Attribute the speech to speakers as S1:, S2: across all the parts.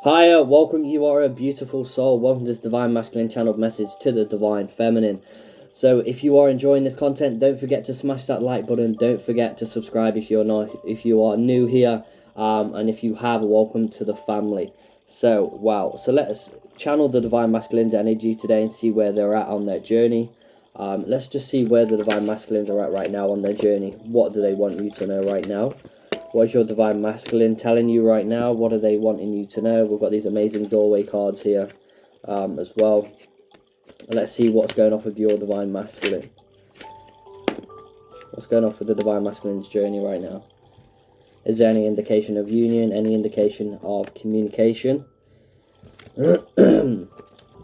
S1: Hiya, welcome. You are a beautiful soul. Welcome to this Divine Masculine channeled message to the Divine Feminine. So, if you are enjoying this content, don't forget to smash that like button. Don't forget to subscribe if you're not, if you are new here, and if you have, welcome to the family. So, wow. So let's channel the Divine Masculine's energy today and see where they're at on their journey. Let's just see where the Divine Masculines are at right now on their journey. What do they want you to know right now? What is your Divine Masculine telling you right now? What are they wanting you to know? We've got these amazing doorway cards here as well. Let's see what's going off with your Divine Masculine. What's going off with the Divine Masculine's journey right now? Is there any indication of union? Any indication of communication?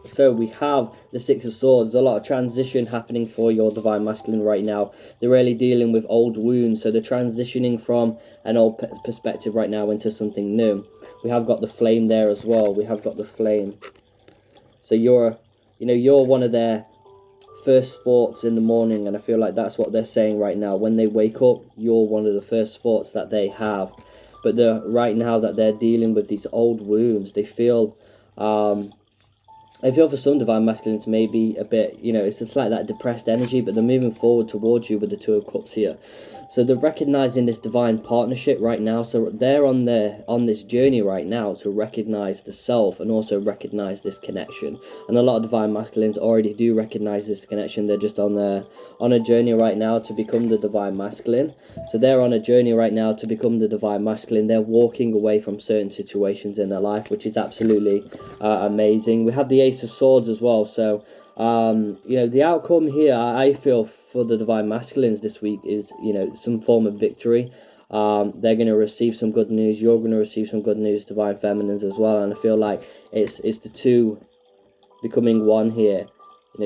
S1: So we have the Six of Swords. There's a lot of transition happening for your Divine Masculine right now. They're really dealing with old wounds. So they're transitioning from an old perspective right now into something new. We have got the flame there as well. We have got the flame. So you're one of their first thoughts in the morning. And I feel like that's what they're saying right now. When they wake up, you're one of the first thoughts that they have. But right now that they're dealing with these old wounds, they feel... I feel for some Divine Masculines maybe a bit, it's just like that depressed energy, but they're moving forward towards you with the Two of Cups here. So they're recognizing this divine partnership right now. So they're on this journey right now to recognize the self and also recognize this connection. And a lot of Divine Masculines already do recognize this connection. They're just on a journey right now to become the Divine Masculine. So they're on a journey right now to become the Divine Masculine. They're walking away from certain situations in their life, which is absolutely amazing. We have the Ace of Swords as well. So the outcome here, I feel, for the Divine Masculines this week is, some form of victory. They're going to receive some good news. You're going to receive some good news, Divine Feminines, as well. And I feel like it's the two becoming one here.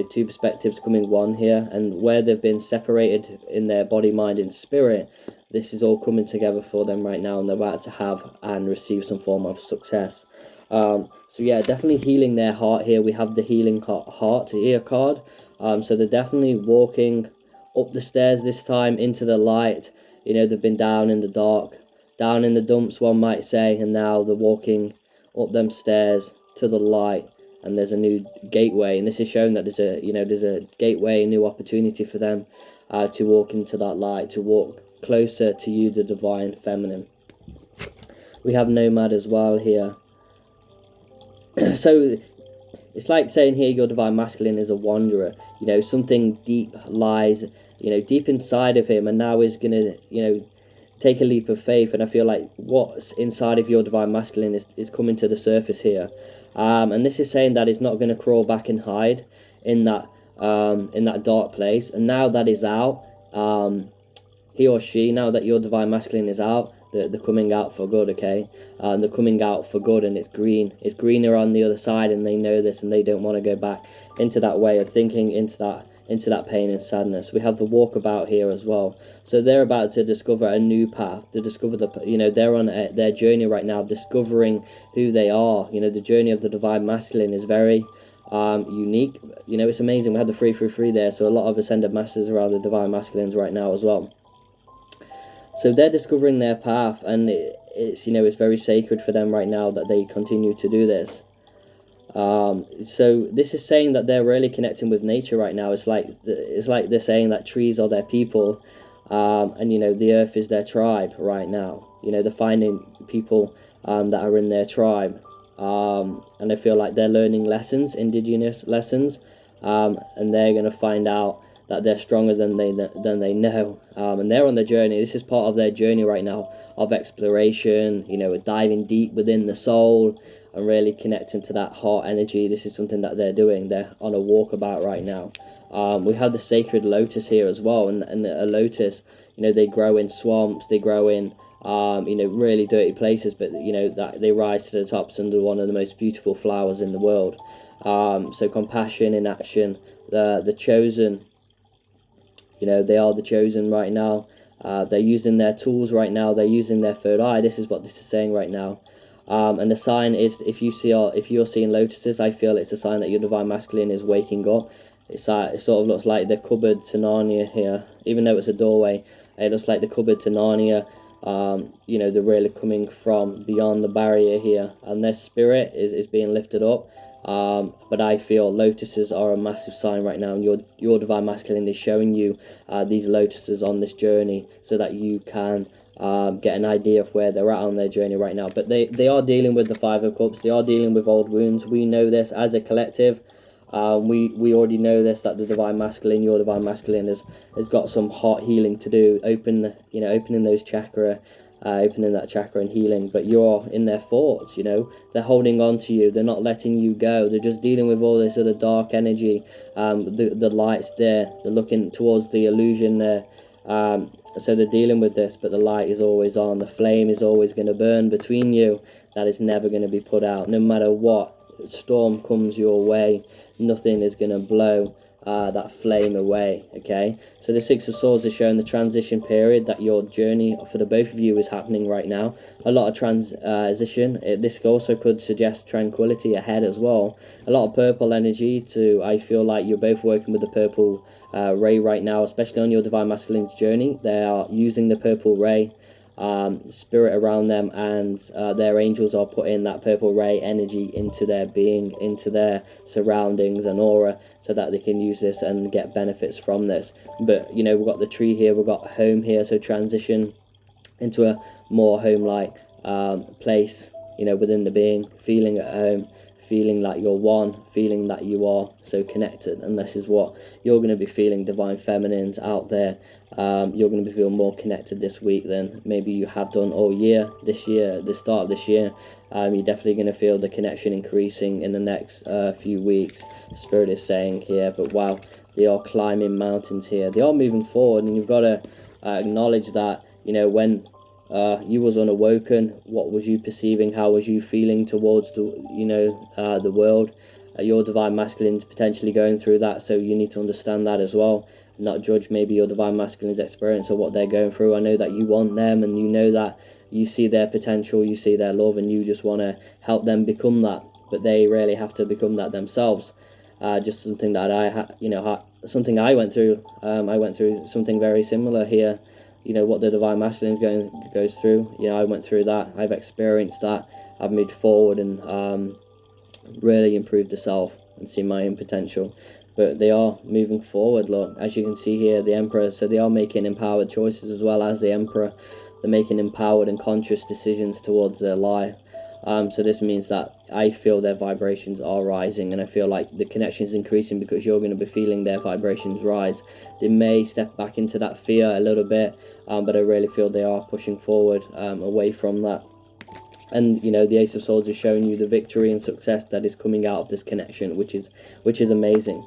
S1: Two perspectives coming one here. And where they've been separated in their body, mind, and spirit, this is all coming together for them right now. And they're about to have and receive some form of success. So yeah, definitely healing their heart here. We have the healing heart here card. So they're definitely walking up the stairs this time into the light. They've been down in the dark, down in the dumps, one might say, and now they're walking up them stairs to the light, and there's a new gateway. And this is showing that there's a gateway, a new opportunity for them to walk into that light, to walk closer to you, the Divine Feminine. We have Nomad as well here. So it's like saying here your Divine Masculine is a wanderer. Something deep lies, deep inside of him, and now is going to, take a leap of faith. And I feel like what's inside of your Divine Masculine is coming to the surface here. And this is saying that he's not going to crawl back and hide in that dark place. And now that is out, he or she, now that your Divine Masculine is out, they're coming out for good, okay? They're coming out for good, and it's green. It's greener on the other side, and they know this, and they don't want to go back into that way of thinking, into that pain and sadness. We have the Walkabout here as well. So they're about to discover a new path, to discover they're on their journey right now, discovering who they are. The journey of the Divine Masculine is very unique. It's amazing. We have the 333 there, so a lot of Ascended Masters around the Divine Masculines right now as well. So they're discovering their path, and it's very sacred for them right now that they continue to do this. So this is saying that they're really connecting with nature right now. It's like they're saying that trees are their people, and the earth is their tribe right now. They're finding people that are in their tribe, and I feel like they're learning lessons, indigenous lessons, and they're going to find out that they're stronger than they know, and they're on the journey. This is part of their journey right now of exploration, diving deep within the soul and really connecting to that heart energy. This is something that they're doing. They're on a walkabout right now. We have the sacred lotus here as well, and a lotus, they grow in swamps, they grow in really dirty places, but that they rise to the tops under one of the most beautiful flowers in the world. So compassion in action, the chosen. They are the chosen right now. They're using their tools right now. They're using their third eye. This is what this is saying right now. And the sign is, if you're seeing lotuses, I feel it's a sign that your Divine Masculine is waking up. It sort of looks like the cupboard to Narnia here, even though it's a doorway. It looks like the cupboard to Narnia. You know, they're really coming from beyond the barrier here, and their spirit is being lifted up. But I feel lotuses are a massive sign right now, and your divine masculine is showing you these lotuses on this journey so that you can get an idea of where they're at on their journey right now. But they are dealing with the Five of Cups. They are dealing with old wounds. We know this as a collective. We already know this, that the divine masculine, your divine masculine, has got some heart healing to do. Opening those chakra, opening that chakra and healing. But you're in their thoughts. You know, they're holding on to you. They're not letting you go. They're just dealing with all this other dark energy. The light's there. They're looking towards the illusion there. So they're dealing with this, but the light is always on. The flame is always going to burn between you. That is never going to be put out, no matter what storm comes your way. Nothing is going to blow that flame away. Okay, so the Six of Swords is showing the transition period that your journey for the both of you is happening right now. A lot of transition. This also could suggest tranquility ahead as well. A lot of purple energy too. I feel like you're both working with the purple ray right now, especially on your divine masculine's journey. They are using the purple ray spirit around them, and their angels are putting that purple ray energy into their being, into their surroundings and aura, so that they can use this and get benefits from this. But you know, we've got the tree here, we've got home here, so transition into a more home-like place, you know, within the being, feeling at home, feeling like you're one, feeling that you are so connected. And this is what you're going to be feeling, divine feminines out there. You're going to be feeling more connected this week than maybe you have done all year. This year, at the start of this year, you're definitely going to feel the connection increasing in the next few weeks. Spirit is saying here. But wow, they are climbing mountains here. They are moving forward, and you've got to acknowledge that, you know, when you was unawoken, what was you perceiving? How was you feeling towards the world? Your divine masculine's potentially going through that, so you need to understand that as well. Not judge maybe your divine masculine's experience or what they're going through. I know that you want them, and you know that you see their potential, you see their love, and you just want to help them become that. But they really have to become that themselves. Just something that something I went through. I went through something very similar here. You know what the divine masculine goes through. You know, I went through that. I've experienced that. I've moved forward and really improved the self and seen my own potential. But they are moving forward. Look, as you can see here, the Emperor. So they are making empowered choices as well as the Emperor. They're making empowered and conscious decisions towards their life. So this means that I feel their vibrations are rising, and I feel like the connection is increasing because you're going to be feeling their vibrations rise. They may step back into that fear a little bit, but I really feel they are pushing forward away from that. And you know, the Ace of Swords is showing you the victory and success that is coming out of this connection, which is amazing.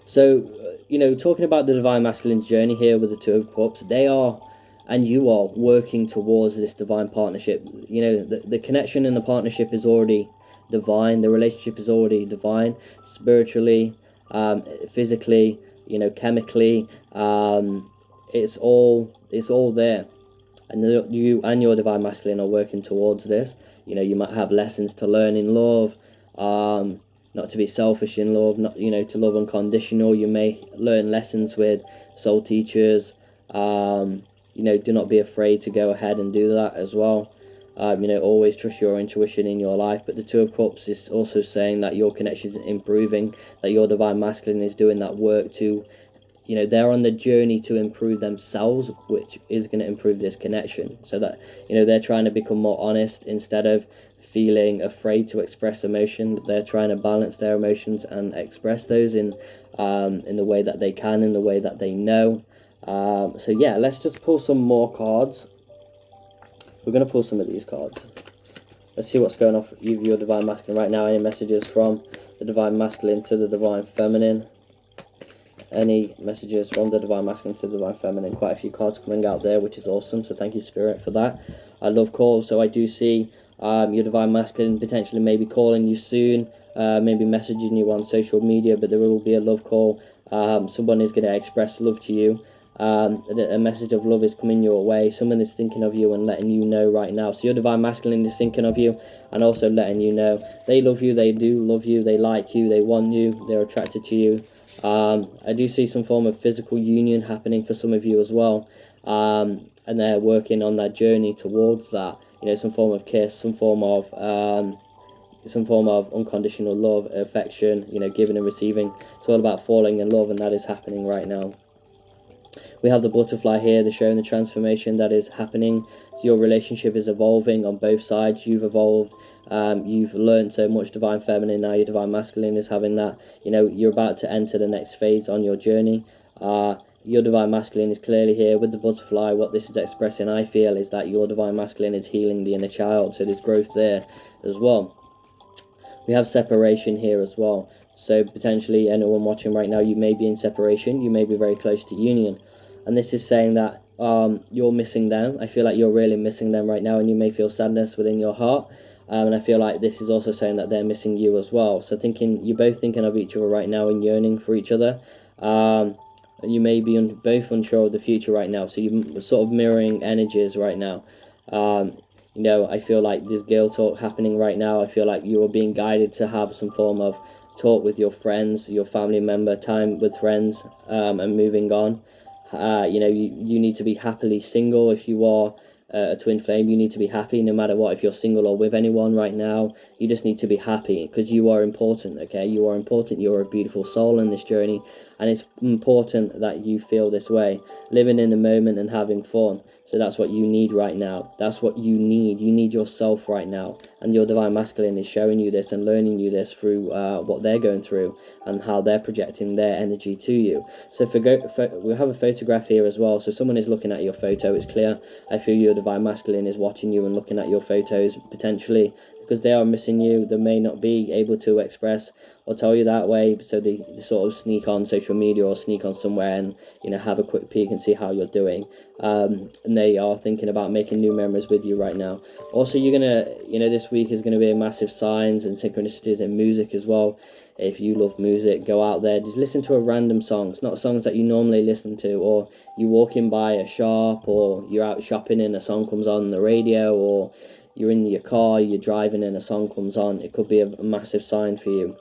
S1: So you know, talking about the divine masculine's journey here with the Two of Cups, they are, and you are working towards this divine partnership. You know, the connection and the partnership is already divine. The relationship is already divine, spiritually, physically, you know, chemically. It's all there. And you and your divine masculine are working towards this. You know, you might have lessons to learn in love, not to be selfish in love, not, you know, to love unconditional. You may learn lessons with soul teachers. You know, do not be afraid to go ahead and do that as well. You know, always trust your intuition in your life. But the Two of Cups is also saying that your connection is improving, that your divine masculine is doing that work to, you know, they're on the journey to improve themselves, which is going to improve this connection. So that, you know, they're trying to become more honest instead of feeling afraid to express emotion. They're trying to balance their emotions and express those in the way that they can, in the way that they know. So yeah, let's just pull some more cards. We're going to pull some of these cards. Let's see what's going on for your divine masculine right now. Any messages from the divine masculine to the divine feminine? Any messages from the divine masculine to the divine feminine? Quite a few cards coming out there, which is awesome. So thank you, Spirit, for that. I love calls. So I do see your divine masculine potentially maybe calling you soon, maybe messaging you on social media, but there will be a love call. Someone is going to express love to you. A message of love is coming your way. Someone is thinking of you and letting you know right now. So your divine masculine is thinking of you and also letting you know they love you, they do love you, they like you, they want you, they're attracted to you. I do see some form of physical union happening for some of you as well. and they're working on that journey towards that. You know, some form of kiss, some form of unconditional love, affection. You know, giving and receiving. It's all about falling in love, and that is happening right now. We have the butterfly here, the showing the transformation that is happening. So your relationship is evolving on both sides. You've evolved. You've learned so much divine feminine. Now your divine masculine is having that. You know, you're about to enter the next phase on your journey. Your divine masculine is clearly here with the butterfly. What this is expressing, I feel, is that your divine masculine is healing the inner child. So there's growth there as well. We have separation here as well. So potentially anyone watching right now, you may be in separation. You may be very close to union. And this is saying that you're missing them. I feel like you're really missing them right now, and you may feel sadness within your heart. And I feel like this is also saying that they're missing you as well. So you're both thinking of each other right now and yearning for each other. And you may be both unsure of the future right now. So you're sort of mirroring energies right now. You know, I feel like there's girl talk happening right now. I feel like you are being guided to have some form of talk with your friends, your family member, time with friends, and moving on. You know, you need to be happily single. If you are a twin flame, you need to be happy no matter what. If you're single or with anyone right now, you just need to be happy, because you are important. Okay, you are important. You're a beautiful soul in this journey, and it's important that you feel this way, living in the moment and having fun. So that's what you need right now. That's what you need. You need yourself right now. And your divine masculine is showing you this and learning you this through what they're going through and how they're projecting their energy to you. So we have a photograph here as well. So someone is looking at your photo. It's clear. I feel your divine masculine is watching you and looking at your photos potentially, because they are missing you. They may not be able to express or tell you that way, so they sort of sneak on social media or sneak on somewhere and, you know, have a quick peek and see how you're doing. And they are thinking about making new memories with you right now. Also, you're gonna, you know, this week is going to be a massive signs and synchronicities in music as well. If you love music, go out there, just listen to a random songs, not songs that you normally listen to, or you walking by a shop, or you're out shopping and a song comes on the radio, or you're in your car, you're driving and a song comes on. It could be a massive sign for you.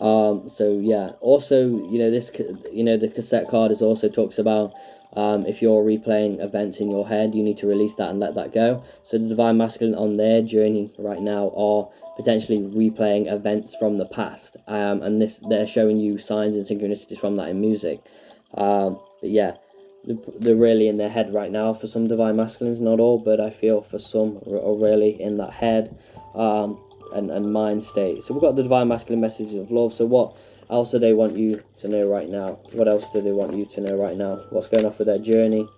S1: So yeah, also, you know, the cassette card is also talks about if you're replaying events in your head, you need to release that and let that go. So the divine masculine on their journey right now are potentially replaying events from the past, and they're showing you signs and synchronicities from that in music. But yeah, they're really in their head right now for some divine masculines, not all, but I feel for some are really in that head and mind state. So we've got the divine masculine messages of love. So what else do they want you to know right now? What else do they want you to know right now? What's going on with their journey?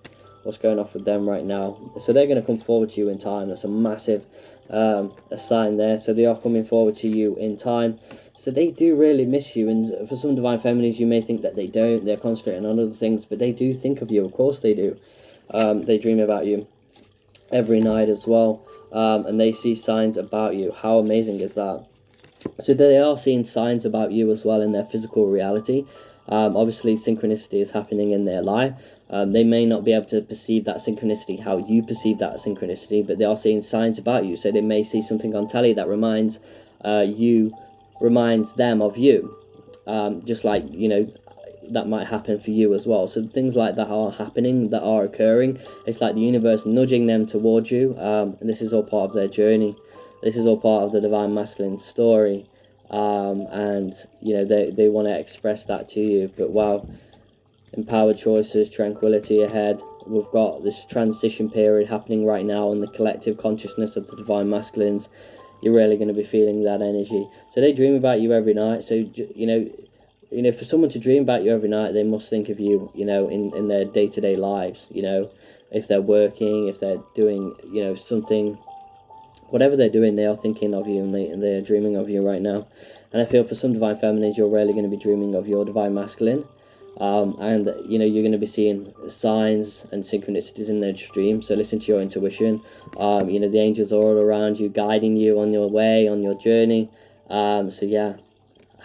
S1: What's going on with them right now? So they're going to come forward to you in time. That's a massive a sign there. So they are coming forward to you in time. So they do really miss you. And for some divine feminines, you may think that they don't. They're concentrating on other things, but they do think of you. Of course they do. They dream about you every night as well. And they see signs about you. How amazing is that? So they are seeing signs about you as well in their physical reality. Obviously, synchronicity is happening in their life. They may not be able to perceive that synchronicity how you perceive that synchronicity, but they are seeing signs about you. So they may see something on telly that reminds them of you. Just like, you know, that might happen for you as well. So things like that are happening, that are occurring. It's like the universe nudging them towards you. And this is all part of their journey. This is all part of the divine masculine story. And, you know, they want to express that to you. But wow, empowered choices, tranquility ahead. We've got this transition period happening right now in the collective consciousness of the divine masculines. You're really going to be feeling that energy. So they dream about you every night. So, you know, for someone to dream about you every night, they must think of you, you know, in their day-to-day lives, you know, if they're working, if they're doing, you know, something, whatever they're doing, they are thinking of you, and they are dreaming of you right now. And I feel for some divine feminines, you're really going to be dreaming of your divine masculine. And, you know, you're going to be seeing signs and synchronicities in their dream. So listen to your intuition. You know, the angels are all around you, guiding you on your way, on your journey. So yeah,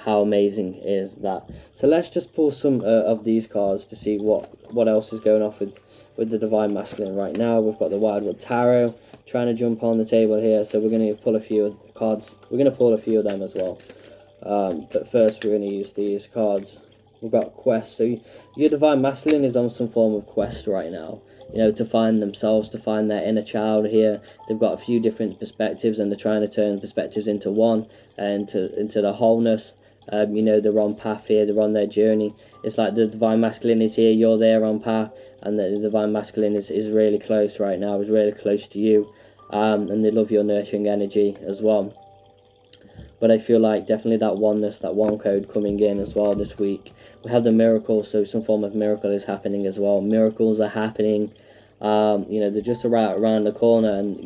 S1: how amazing is that? So let's just pull some of these cards to see what else is going off with the divine masculine right now. We've got the Wildwood Tarot trying to jump on the table here, so we're going to pull a few cards. We're going to pull a few of them as well, but first we're going to use these cards. We've got quest. So your divine masculine is on some form of quest right now. To find themselves, to find their inner child here. They've got a few different perspectives, and they're trying to turn perspectives into one and into the wholeness. They're on path here. They're on their journey. It's like the divine masculine is here. You're there on path, and the divine masculine is really close right now. Is really close to you, and they love your nurturing energy as well. But I feel like definitely that oneness, that one code coming in as well this week. We have the miracle, so some form of miracle is happening as well. Miracles are happening. They're just around the corner, and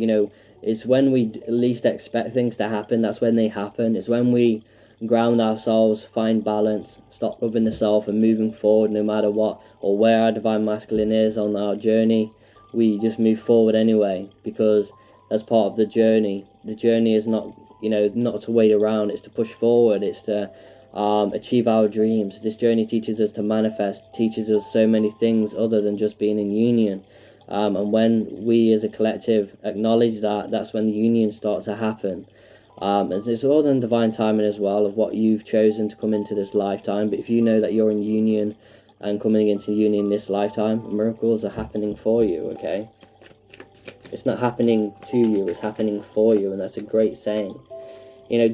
S1: it's when we least expect things to happen. That's when they happen. It's when we ground ourselves, find balance, stop loving the self, and moving forward no matter what or where our divine masculine is on our journey. We just move forward anyway, because that's part of the journey. The journey is not to wait around. It's to push forward. It's to achieve our dreams. This journey teaches us to manifest, teaches us so many things other than just being in union. And when we as a collective acknowledge that, that's when the union starts to happen. It's all in divine timing as well of what you've chosen to come into this lifetime. But if you know that you're in union and coming into union this lifetime, miracles are happening for you, okay? It's not happening to you, it's happening for you, and that's a great saying.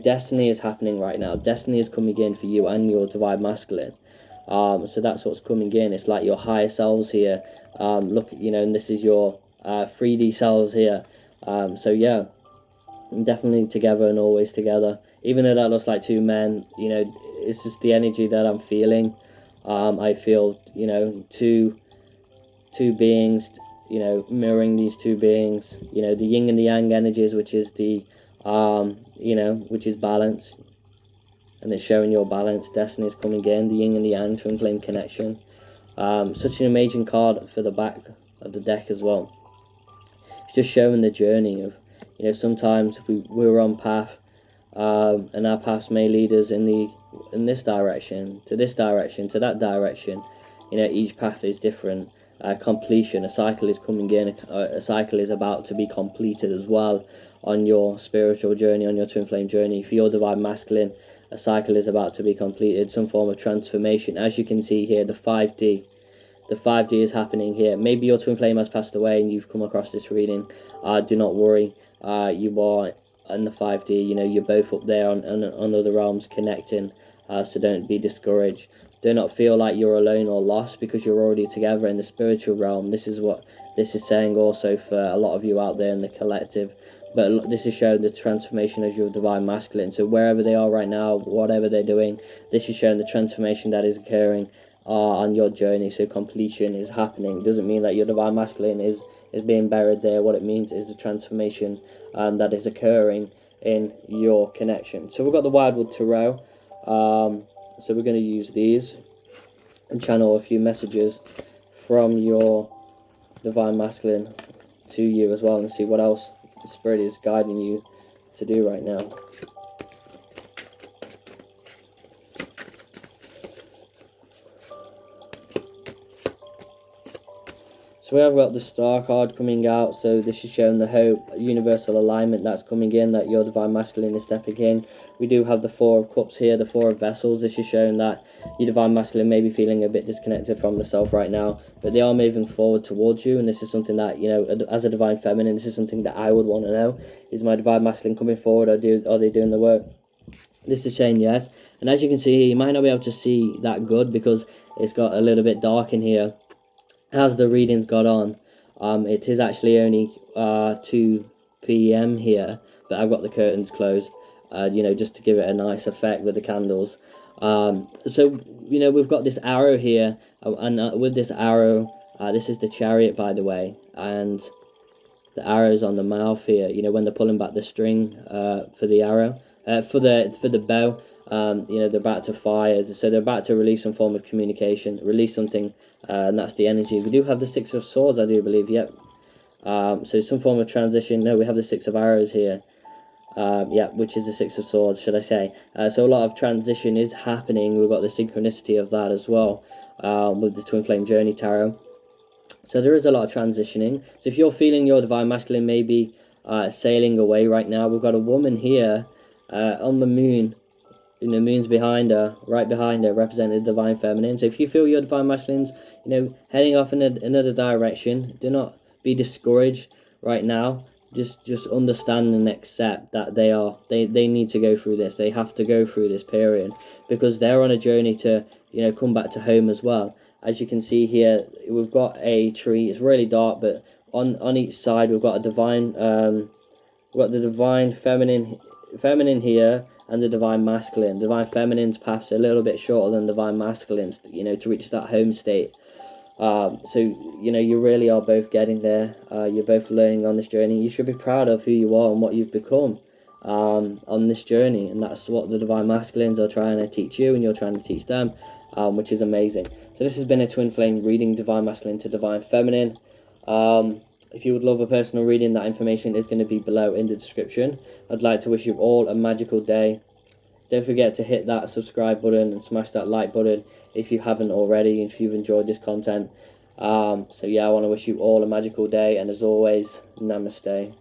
S1: Destiny is happening right now. Destiny is coming in for you and your divine masculine. So that's what's coming in. It's like your higher selves here. Look, and this is your 3D selves here. So yeah, definitely together and always together. Even though that looks like two men, it's just the energy that I'm feeling. I feel, two beings, mirroring these two beings, the yin and the yang energies, which is the which is balance, and it's showing your balance. Destiny is coming in, the yin and the yang, twin flame connection. Such an amazing card for the back of the deck as well. It's just showing the journey of, sometimes we're on path, and our paths may lead us in this direction, to this direction, to that direction. Each path is different. Completion, a cycle is coming in, a cycle is about to be completed as well on your spiritual journey, on your twin flame journey. For your divine masculine, a cycle is about to be completed, some form of transformation. As you can see here, the 5D is happening here. Maybe your twin flame has passed away and you've come across this reading. Do not worry, you are in the 5D. You're both up there on other realms connecting, so don't be discouraged. Do not feel like you're alone or lost, because you're already together in the spiritual realm. This is what this is saying also for a lot of you out there in the collective. But this is showing the transformation of your divine masculine. So wherever they are right now, whatever they're doing, this is showing the transformation that is occurring on your journey. So completion is happening. It doesn't mean that your divine masculine is being buried there. What it means is the transformation that is occurring in your connection. So we've got the Wildwood Tarot. So we're going to use these and channel a few messages from your divine masculine to you as well, and see what else the Spirit is guiding you to do right now. So we have got the Star card coming out. So this is showing the hope, universal alignment that's coming in, that your divine masculine is stepping in. We do have the Four of Cups here, the Four of Vessels. This is showing that your divine masculine may be feeling a bit disconnected from the self right now, but they are moving forward towards you. And this is something that, as a divine feminine, this is something that I would want to know. Is my divine masculine coming forward, or are they doing the work? This is saying yes. And as you can see here, you might not be able to see that good because it's got a little bit dark in here as the readings got on. It is actually only 2 p.m. here, but I've got the curtains closed, just to give it a nice effect with the candles. So we've got this arrow here, and with this arrow, this is the Chariot, by the way, and the arrow's on the mouth here. When they're pulling back the string for the arrow, for the bow. They're about to fire, so they're about to release some form of communication, release something, and that's the energy. We do have the Six of Swords, I do believe, yep. So some form of transition. No, we have the Six of Arrows here, which is the Six of Swords, should I say. So a lot of transition is happening. We've got the synchronicity of that as well, with the Twin Flame Journey Tarot. So there is a lot of transitioning. So if you're feeling your divine masculine maybe sailing away right now, we've got a woman here on the moon. moon's behind her, right behind her, represented the divine feminine. So if you feel your divine masculines, heading off in another direction, do not be discouraged right now. Just understand and accept that they need to go through this. They have to go through this period because they're on a journey to come back to home as well. As you can see here, we've got a tree. It's really dark, but on each side we've got a divine we've got the divine feminine here and the divine masculine. Divine feminine's path's a little bit shorter than divine masculine's, to reach that home state. So you really are both getting there. You're both learning on this journey. You should be proud of who you are and what you've become on this journey, and that's what the divine masculines are trying to teach you, and you're trying to teach them, which is amazing. So this has been a twin flame reading, divine masculine to divine feminine. If you would love a personal reading, that information is going to be below in the description. I'd like to wish you all a magical day. Don't forget to hit that subscribe button and smash that like button if you haven't already, if you've enjoyed this content. So yeah, I want to wish you all a magical day, and as always, namaste.